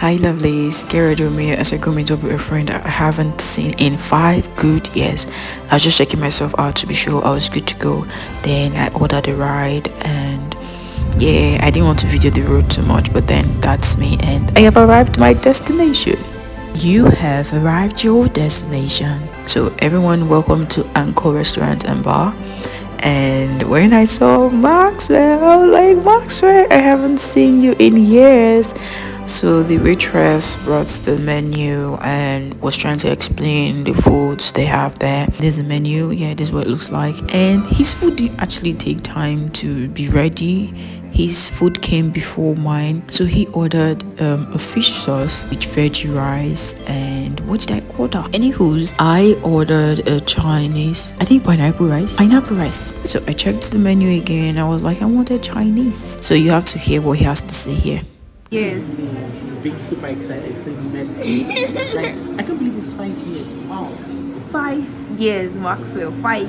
Hi lovelies, get ready with me as I go meet up with a friend that I haven't seen in 5 good years. I was just checking myself out to be sure I was good to go. Then I ordered a ride and yeah, I didn't want to video the road too much, but then that's me and I have arrived my destination. You have arrived your destination. So everyone, welcome to Anchor Restaurant and Bar. And when I saw Maxwell, I was like, Maxwell, I haven't seen you in years. So the waitress brought the menu and was trying to explain the foods they have there. There's a menu, yeah, this is what it looks like. And his food did actually take time to be ready. His food came before mine. So he ordered a fish sauce with veggie rice and what did I order? Anywho's, I ordered a Chinese, I think pineapple rice. Pineapple rice. So I checked the menu again. I was like, I wanted Chinese. So you have to hear what he has to say here. Yes. Being super excited, saying messy. Like, I can't believe it's 5 years. Wow. 5 years, Maxwell. 5.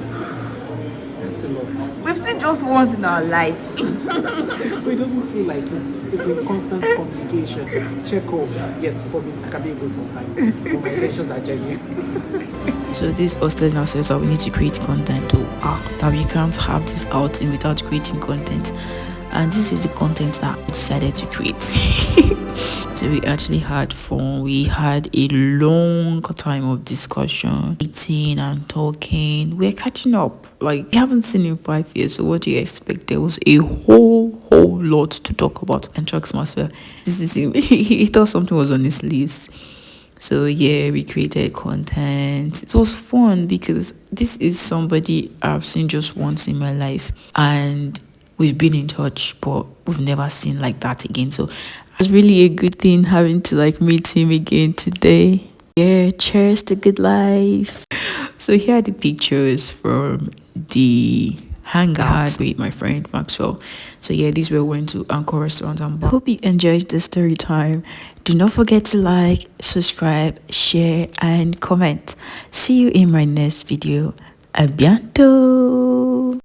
That's a lot. We've seen just once in our lives. But it doesn't feel like it. It's been constant communication, check-ups. Yes, probably I can be able sometimes, but my intentions are genuine. So this hostel now says that we need to create content to that we can't have this outing without creating content. And this is the content that I decided to create. So we actually had fun. We had a long time of discussion, eating and talking. We're catching up. Like, we haven't seen in 5 years, so what do you expect? There was a whole lot to talk about. And Chuck's Maxwell, this is him. He thought something was on his sleeves. So yeah, we created content. It was fun because this is somebody I've seen just once in my life, and we've been in touch, but we've never seen like that again. So it's really a good thing having to like meet him again today. Yeah, cheers to good life. So here are the pictures from the Hangout with my friend Maxwell. So yeah, this we went to Anchor Restaurant and Bar. Hope you enjoyed the story time. Do not forget to like, subscribe, share and comment. See you in my next video. A bientôt.